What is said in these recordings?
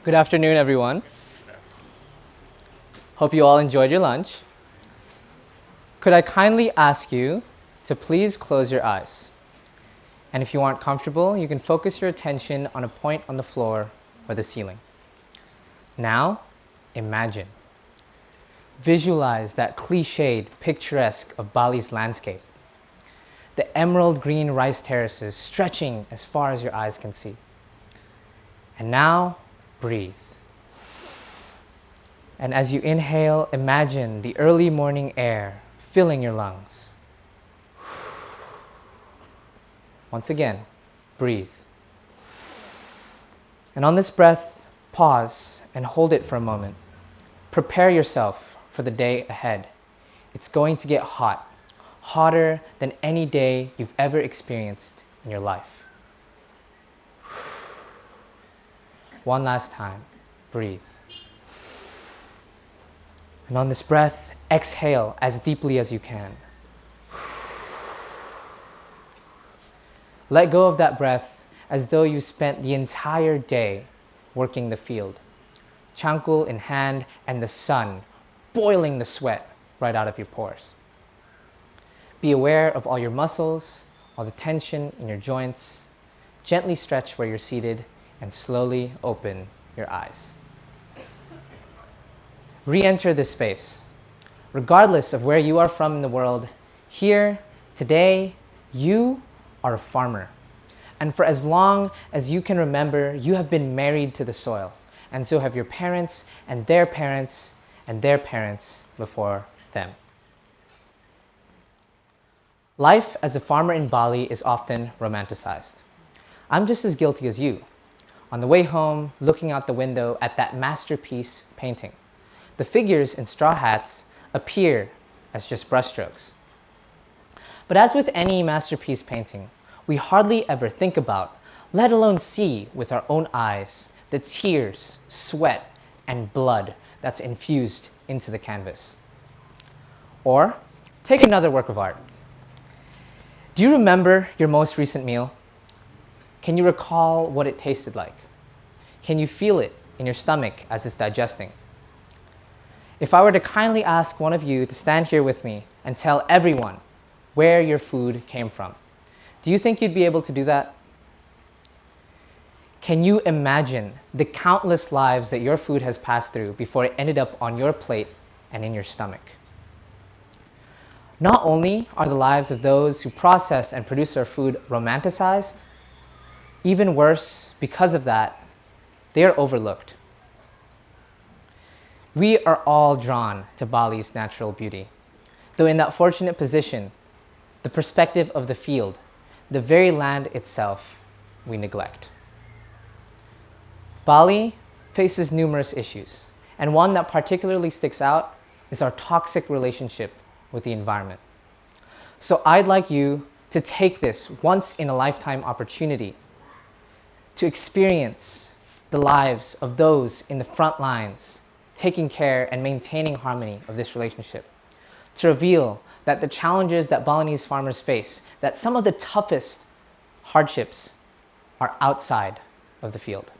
Good afternoon, everyone. Hope you all enjoyed your lunch. Could I kindly ask you to please close your eyes? And if you aren't comfortable, you can focus your attention on a point on the floor or the ceiling. Now, imagine. Visualize that cliched, picturesque of Bali's landscape. The emerald green rice terraces stretching as far as your eyes can see. And now, breathe. And as you inhale, imagine the early morning air filling your lungs. Once again, breathe. And on this breath, pause and hold it for a moment. Prepare yourself for the day ahead. It's going to get hot, hotter than any day you've ever experienced in your life. One last time, breathe. And on this breath, exhale as deeply as you can. Let go of that breath as though you spent the entire day working the field, changkul in hand and the sun boiling the sweat right out of your pores. Be aware of all your muscles, all the tension in your joints. Gently stretch where you're seated and slowly open your eyes. Re-enter this space. Regardless of where you are from in the world, here, today, you are a farmer. And for as long as you can remember, you have been married to the soil. And so have your parents and their parents and their parents before them. Life as a farmer in Bali is often romanticized. I'm just as guilty as you. On the way home, looking out the window at that masterpiece painting, the figures in straw hats appear as just brushstrokes. But as with any masterpiece painting, we hardly ever think about, let alone see with our own eyes, the tears, sweat, and blood that's infused into the canvas. Or, take another work of art. Do you remember your most recent meal? Can you recall what it tasted like? Can you feel it in your stomach as it's digesting? If I were to kindly ask one of you to stand here with me and tell everyone where your food came from, do you think you'd be able to do that? Can you imagine the countless lives that your food has passed through before it ended up on your plate and in your stomach? Not only are the lives of those who process and produce our food romanticized, even worse, because of that, they are overlooked. We are all drawn to Bali's natural beauty, though in that fortunate position, the perspective of the field, the very land itself, we neglect. Bali faces numerous issues, and one that particularly sticks out is our toxic relationship with the environment. So I'd like you to take this once-in-a-lifetime opportunity to experience the lives of those in the front lines, taking care and maintaining harmony of this relationship, to reveal that the challenges that Balinese farmers face, that some of the toughest hardships are outside of the field.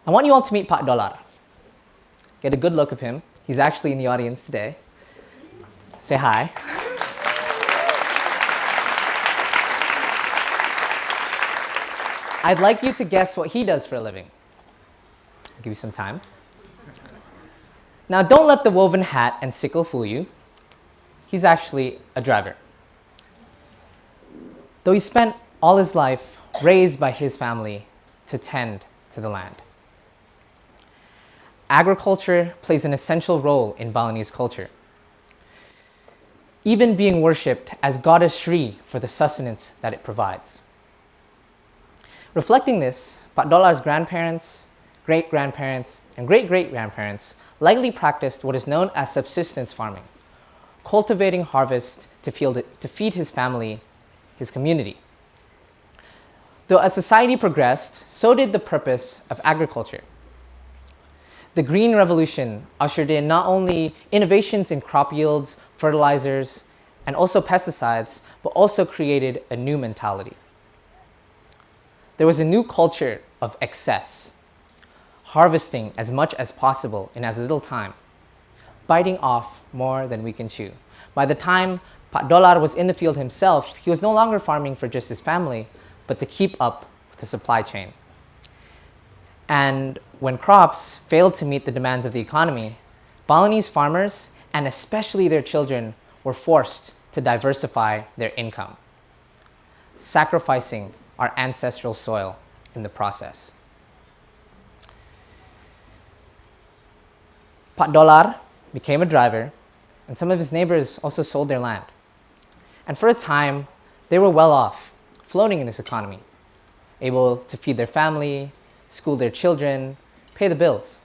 I want you all to meet Pak Dollar. Get a good look of him. He's actually in the audience today. Say hi. I'd like you to guess what he does for a living. I'll give you some time. Now, don't let the woven hat and sickle fool you. He's actually a driver. Though he spent all his life raised by his family to tend to the land. Agriculture plays an essential role in Balinese culture, even being worshipped as goddess Shri for the sustenance that it provides. Reflecting this, Pak Dollar's grandparents, great-grandparents, and great-great-grandparents likely practiced what is known as subsistence farming, cultivating harvest to feed his family, his community. Though as society progressed, so did the purpose of agriculture. The Green Revolution ushered in not only innovations in crop yields, fertilizers, and also pesticides, but also created a new mentality. There was a new culture of excess, harvesting as much as possible in as little time, biting off more than we can chew. By the time Pak Dolar was in the field himself, he was no longer farming for just his family, but to keep up with the supply chain. And when crops failed to meet the demands of the economy, Balinese farmers, and especially their children, were forced to diversify their income, sacrificing our ancestral soil in the process. Pak Dolar became a driver, and some of his neighbors also sold their land. And for a time, they were well off, floating in this economy, able to feed their family, school their children, pay the bills.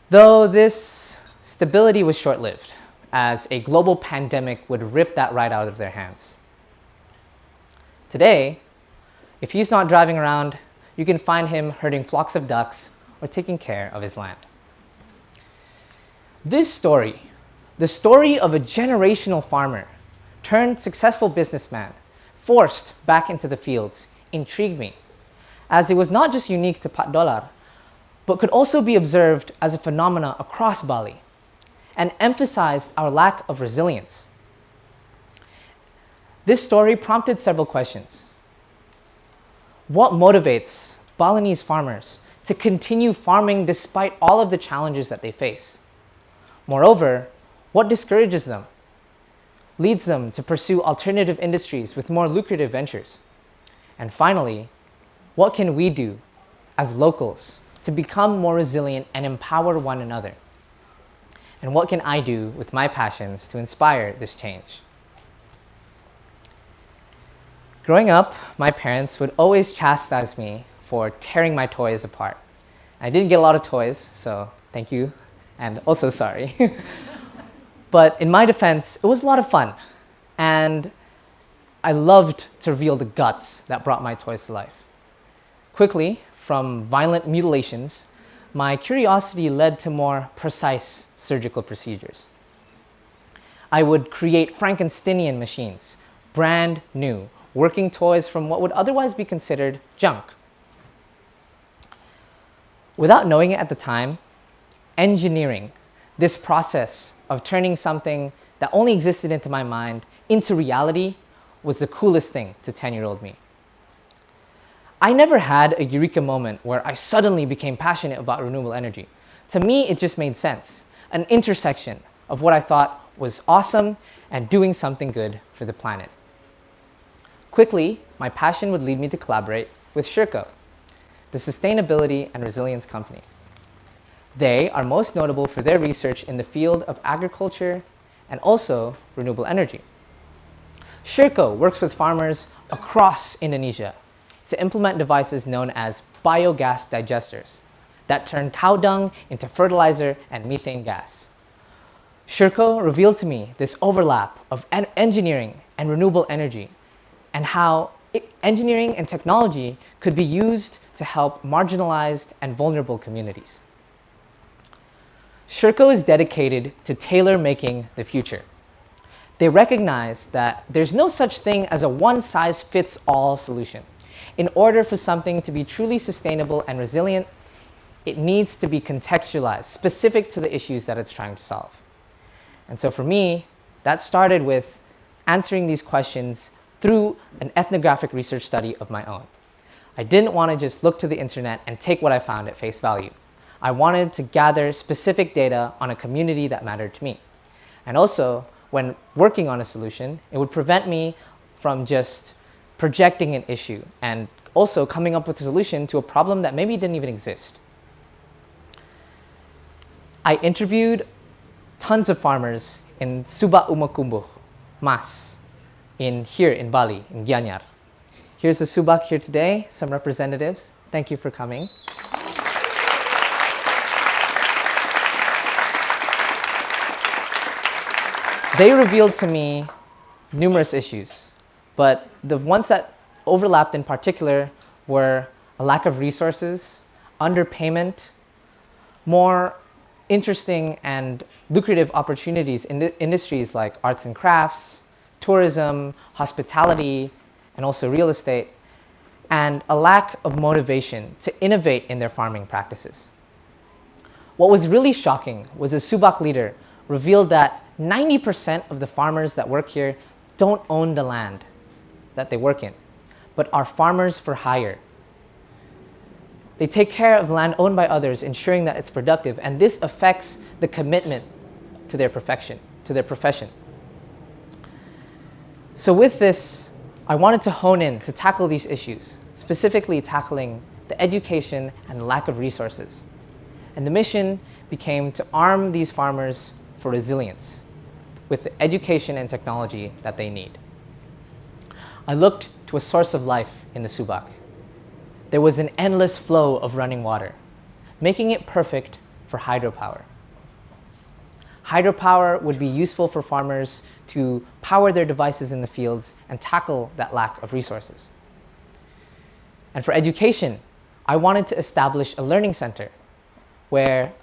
Though this stability was short-lived, as a global pandemic would rip that right out of their hands. Today, if he's not driving around, you can find him herding flocks of ducks or taking care of his land. This story, the story of a generational farmer turned successful businessman, forced back into the fields, intrigued me, as it was not just unique to Pak Dolar, but could also be observed as a phenomena across Bali, and emphasized our lack of resilience. This story prompted several questions. What motivates Balinese farmers to continue farming despite all of the challenges that they face? Moreover, what discourages them, leads them to pursue alternative industries with more lucrative ventures? And finally, what can we do as locals to become more resilient and empower one another? And what can I do with my passions to inspire this change? Growing up, my parents would always chastise me for tearing my toys apart. I didn't get a lot of toys, so thank you, and also sorry. But in my defense, it was a lot of fun, and I loved to reveal the guts that brought my toys to life. Quickly, from violent mutilations, my curiosity led to more precise surgical procedures. I would create Frankensteinian machines, brand new, working toys from what would otherwise be considered junk. Without knowing it at the time, engineering, this process of turning something that only existed into my mind into reality, was the coolest thing to 10-year-old me. I never had a eureka moment where I suddenly became passionate about renewable energy. To me, it just made sense, an intersection of what I thought was awesome and doing something good for the planet. Quickly, my passion would lead me to collaborate with Sherco, the sustainability and resilience company. They are most notable for their research in the field of agriculture and also renewable energy. Sherco works with farmers across Indonesia to implement devices known as biogas digesters that turn cow dung into fertilizer and methane gas. Sherco revealed to me this overlap of engineering and renewable energy, and how engineering and technology could be used to help marginalized and vulnerable communities. Sherco is dedicated to tailor-making the future. They recognize that there's no such thing as a one-size-fits-all solution. In order for something to be truly sustainable and resilient, it needs to be contextualized, specific to the issues that it's trying to solve. And so for me, that started with answering these questions through an ethnographic research study of my own. I didn't want to just look to the internet and take what I found at face value. I wanted to gather specific data on a community that mattered to me. And also, when working on a solution, it would prevent me from just projecting an issue and also coming up with a solution to a problem that maybe didn't even exist. I interviewed tons of farmers in Subak Umakumbuh, Mas, here in Bali, in Gianyar. Here's the Subak here today, some representatives. Thank you for coming. They revealed to me numerous issues, but the ones that overlapped in particular were a lack of resources, underpayment, more interesting and lucrative opportunities in the industries like arts and crafts, tourism, hospitality, and also real estate, and a lack of motivation to innovate in their farming practices. What was really shocking was a Subak leader revealed that 90% of the farmers that work here don't own the land that they work in, but are farmers for hire. They take care of land owned by others, ensuring that it's productive, and this affects the commitment to their profession. So with this, I wanted to hone in to tackle these issues, specifically tackling the education and the lack of resources. And the mission became to arm these farmers for resilience with the education and technology that they need. I looked to a source of life in the Subak. There was an endless flow of running water, making it perfect for hydropower. Hydropower would be useful for farmers to power their devices in the fields and tackle that lack of resources. And for education, I wanted to establish a learning center where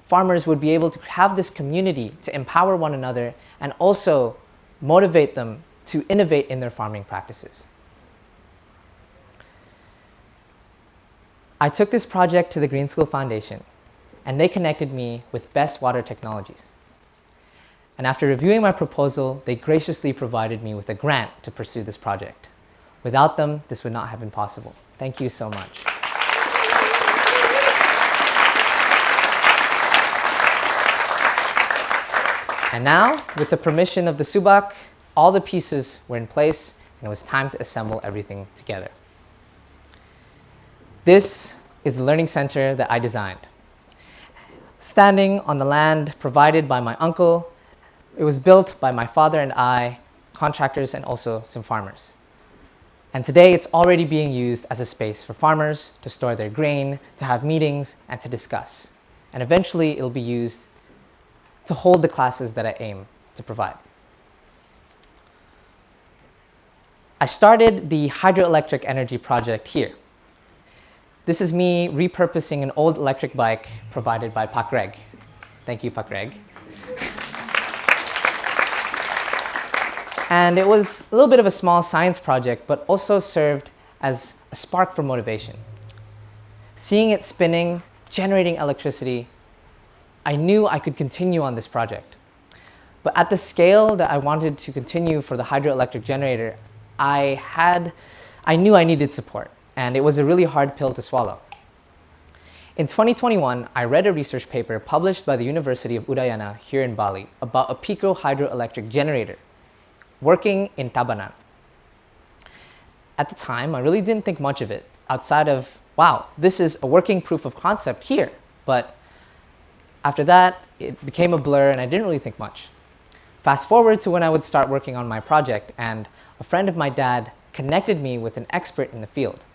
farmers would be able to have this community to empower one another and also motivate them to innovate in their farming practices. I took this project to the Greenstone Foundation, and they connected me with Best Water Technologies. And after reviewing my proposal, they graciously provided me with a grant to pursue this project. Without them, this would not have been possible. Thank you so much. And now, with the permission of the Subak, all the pieces were in place, and it was time to assemble everything together. This is the learning center that I designed. Standing on the land provided by my uncle, it was built by my father and I, contractors, and also some farmers. And today it's already being used as a space for farmers to store their grain, to have meetings, and to discuss. And eventually it'll be used to hold the classes that I aim to provide. I started the hydroelectric energy project here. This is me repurposing an old electric bike provided by Pak Reg. Thank you, Pak Reg. And it was a little bit of a small science project, but also served as a spark for motivation. Seeing it spinning, generating electricity, I knew I could continue on this project. But at the scale that I wanted to continue for the hydroelectric generator, I knew I needed support, and it was a really hard pill to swallow. In 2021, I read a research paper published by the University of Udayana here in Bali about a pico hydroelectric generator working in Tabanan. At the time, I really didn't think much of it outside of, wow, this is a working proof of concept here. But after that, it became a blur and I didn't really think much. Fast forward to when I would start working on my project, and a friend of my dad connected me with an expert in the field.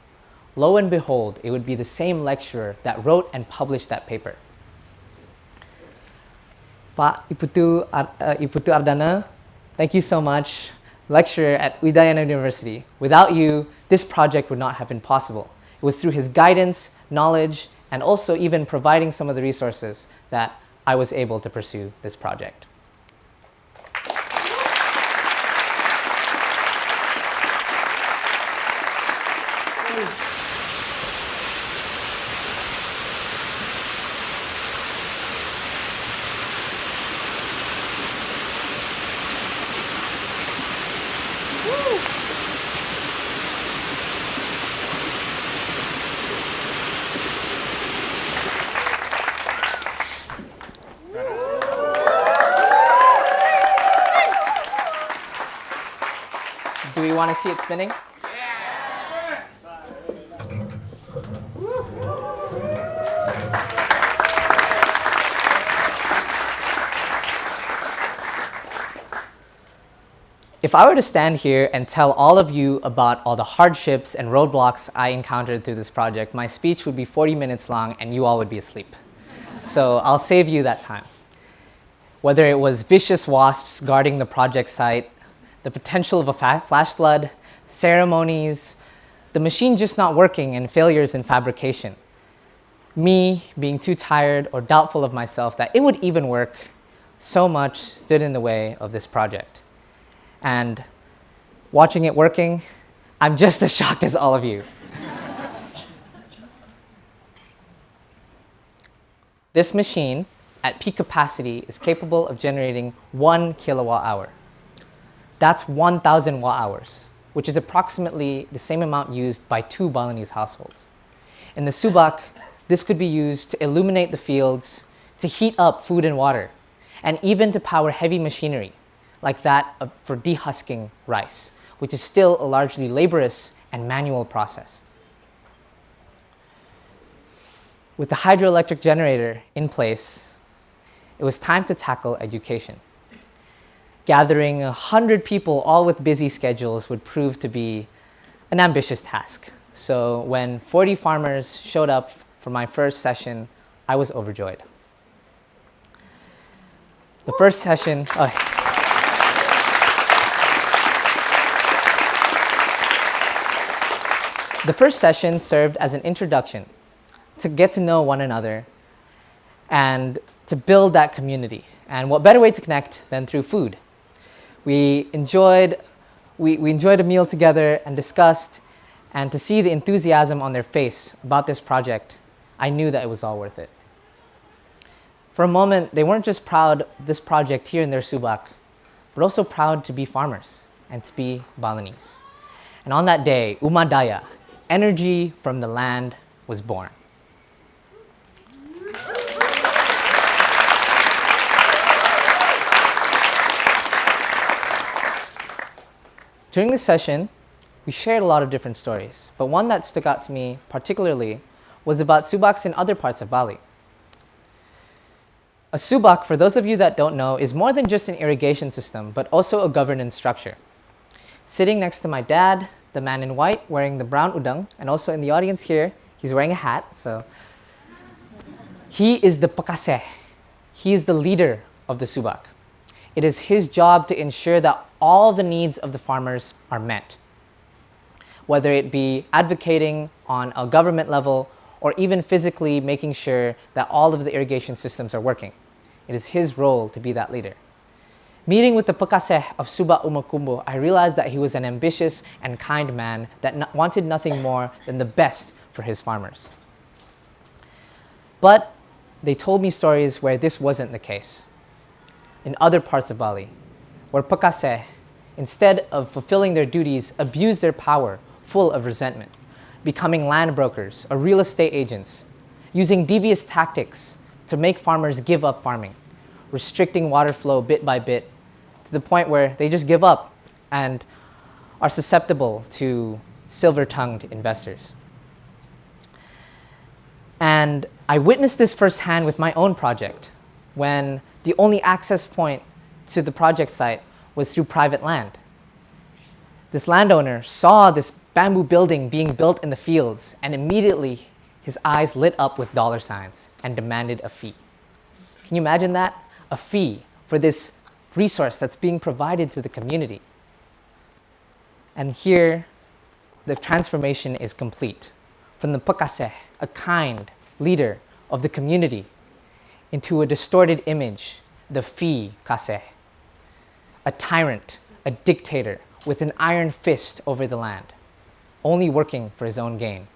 Lo and behold, it would be the same lecturer that wrote and published that paper. Pak Iputu Ardana, thank you so much, lecturer at Udayana University. Without you, this project would not have been possible. It was through his guidance, knowledge, and also even providing some of the resources that I was able to pursue this project. Do we want to see it spinning? Yeah. If I were to stand here and tell all of you about all the hardships and roadblocks I encountered through this project, my speech would be 40 minutes long and you all would be asleep. So I'll save you that time. Whether it was vicious wasps guarding the project site, the potential of a flash flood, ceremonies, the machine just not working, and failures in fabrication. Me being too tired or doubtful of myself that it would even work, so much stood in the way of this project. And watching it working, I'm just as shocked as all of you. This machine, at peak capacity, is capable of generating 1 kilowatt hour. That's 1,000 watt hours, which is approximately the same amount used by 2 Balinese households. In the subak, this could be used to illuminate the fields, to heat up food and water, and even to power heavy machinery, like that for dehusking rice, which is still a largely laborious and manual process. With the hydroelectric generator in place, it was time to tackle education. Gathering 100 people, all with busy schedules, would prove to be an ambitious task. So when 40 farmers showed up for my first session, I was overjoyed. The first session, the first session served as an introduction to get to know one another and to build that community. And what better way to connect than through food? We enjoyed a meal together and discussed, and to see the enthusiasm on their face about this project, I knew that it was all worth it. For a moment, they weren't just proud of this project here in their subak, but also proud to be farmers and to be Balinese. And on that day, Umadaya, energy from the land, was born. During this session, we shared a lot of different stories, but one that stuck out to me particularly was about subaks in other parts of Bali. A subak, for those of you that don't know, is more than just an irrigation system, but also a governance structure. Sitting next to my dad, the man in white wearing the brown udang, and also in the audience here, he's wearing a hat, so he is the pakase. He is the leader of the subak. It is his job to ensure that all of the needs of the farmers are met, whether it be advocating on a government level or even physically making sure that all of the irrigation systems are working. It is his role to be that leader. Meeting with the Pakaseh of Suba Umakumbo, I realized that he was an ambitious and kind man that wanted nothing more than the best for his farmers. But they told me stories where this wasn't the case. In other parts of Bali, where Pakaseh, instead of fulfilling their duties, abused their power, full of resentment, becoming land brokers or real estate agents, using devious tactics to make farmers give up farming, restricting water flow bit by bit, to the point where they just give up and are susceptible to silver-tongued investors. And I witnessed this firsthand with my own project, when the only access point to the project site was through private land. This landowner saw this bamboo building being built in the fields, and immediately his eyes lit up with dollar signs and demanded a fee. Can you imagine that? A fee for this resource that's being provided to the community. And here, the transformation is complete. From the Pakaseh, a kind leader of the community, into a distorted image, the fee kaseh, a tyrant, a dictator with an iron fist over the land, only working for his own gain.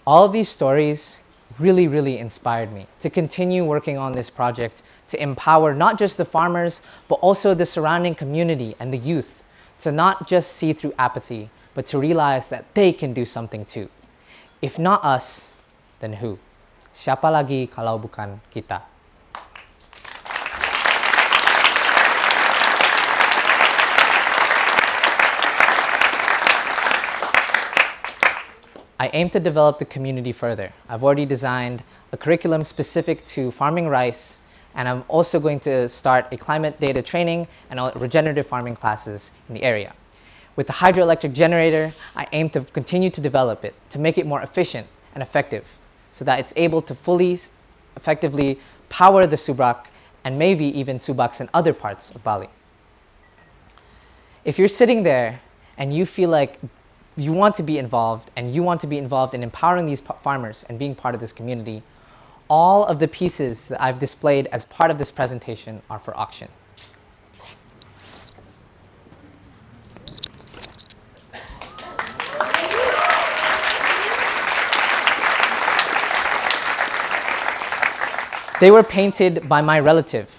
All of these stories really inspired me to continue working on this project, to empower not just the farmers, but also the surrounding community and the youth, to not just see through apathy, but to realize that they can do something too. If not us, then who? Siapa lagi kalau bukan kita? I aim to develop the community further. I've already designed a curriculum specific to farming rice, and I'm also going to start a climate data training and regenerative farming classes in the area. With the hydroelectric generator, I aim to continue to develop it, to make it more efficient and effective, so that it's able to fully, effectively power the subak and maybe even subaks in other parts of Bali. If you're sitting there and you feel like you want to be involved, and you want to be involved in empowering these farmers and being part of this community, all of the pieces that I've displayed as part of this presentation are for auction. They were painted by my relative,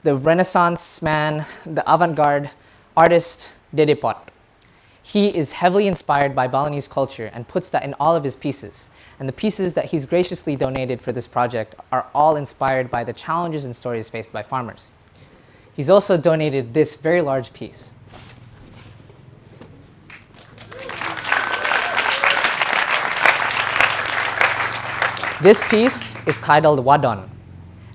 the Renaissance man, the avant-garde artist Gede. He is heavily inspired by Balinese culture and puts that in all of his pieces. And the pieces that he's graciously donated for this project are all inspired by the challenges and stories faced by farmers. He's also donated this very large piece. This piece is titled Wadon,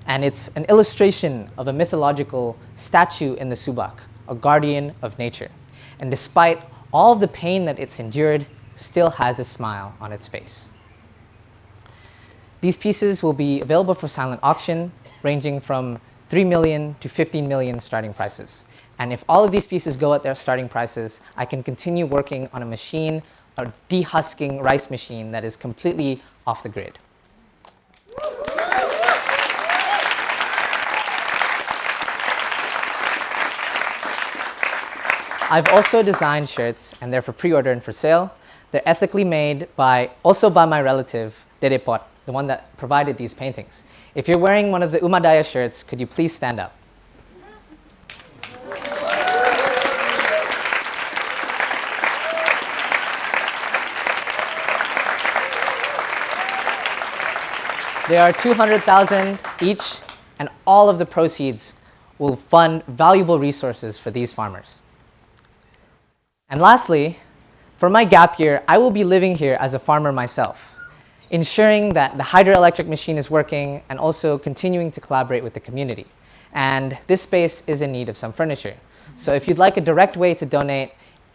and it's an illustration of a mythological statue in the Subak, a guardian of nature. And despite all of the pain that it's endured, still has a smile on its face. These pieces will be available for silent auction, ranging from 3 million to 15 million starting prices. And if all of these pieces go at their starting prices, I can continue working on a machine, a dehusking rice machine that is completely off the grid. I've also designed shirts, and they're for pre-order and for sale. They're ethically made also by my relative, Gede, the one that provided these paintings. If you're wearing one of the Umadaya shirts, could you please stand up? They are 200,000 each, and all of the proceeds will fund valuable resources for these farmers. And lastly, for my gap year, I will be living here as a farmer myself, ensuring that the hydroelectric machine is working and also continuing to collaborate with the community. And this space is in need of some furniture. So if you'd like a direct way to donate,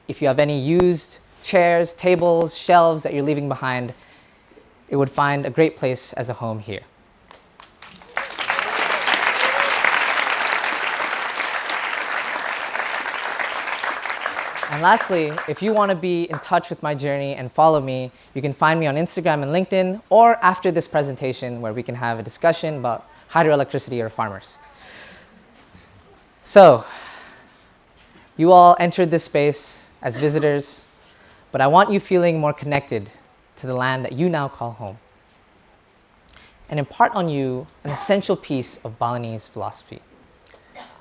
if you have any used chairs, tables, shelves that you're leaving behind, it would find a great place as a home here. And lastly, if you want to be in touch with my journey and follow me, you can find me on Instagram and LinkedIn, or after this presentation where we can have a discussion about hydroelectricity or farmers. So, you all entered this space as visitors, but I want you feeling more connected to the land that you now call home, and impart on you an essential piece of Balinese philosophy,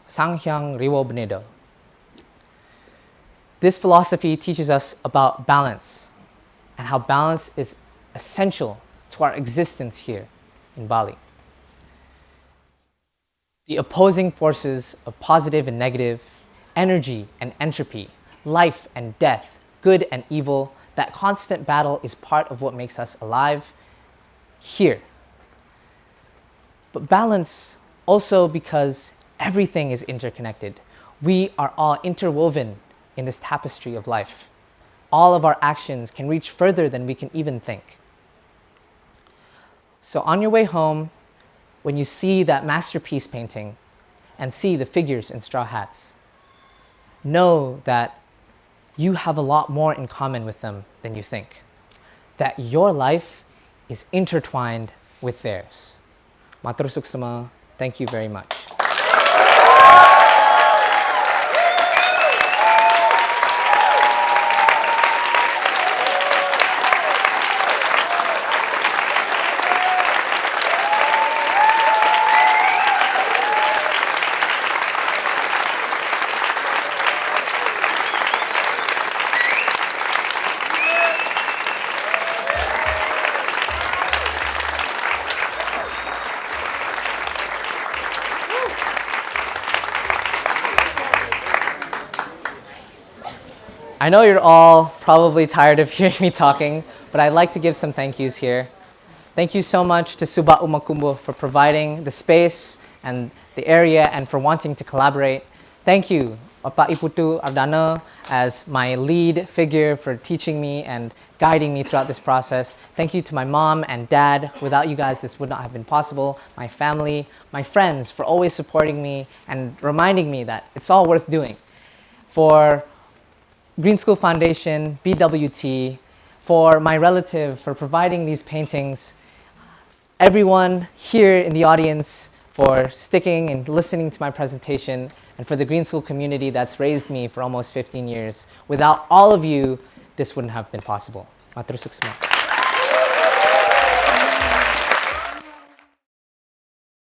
Sanghyang Riwo Bnedo. This philosophy teaches us about balance and how balance is essential to our existence here in Bali. The opposing forces of positive and negative, energy and entropy, life and death, good and evil, that constant battle is part of what makes us alive here. But balance also because everything is interconnected. We are all interwoven in this tapestry of life. All of our actions can reach further than we can even think. So on your way home, when you see that masterpiece painting and see the figures in straw hats, know that you have a lot more in common with them than you think. That your life is intertwined with theirs. Matur suksema, thank you very much. I know you're all probably tired of hearing me talking, but I'd like to give some thank yous here. Thank you so much to Suba Umakumbo for providing the space and the area and for wanting to collaborate. Thank you, Opa Iputu Adnyana, as my lead figure for teaching me and guiding me throughout this process. Thank you to my mom and dad. Without you guys, this would not have been possible. My family, my friends for always supporting me and reminding me that it's all worth doing. For Green School Foundation, BWT, for my relative for providing these paintings, everyone here in the audience for sticking and listening to my presentation, and for the Green School community that's raised me for almost 15 years. Without all of you, this wouldn't have been possible. Matur suksma.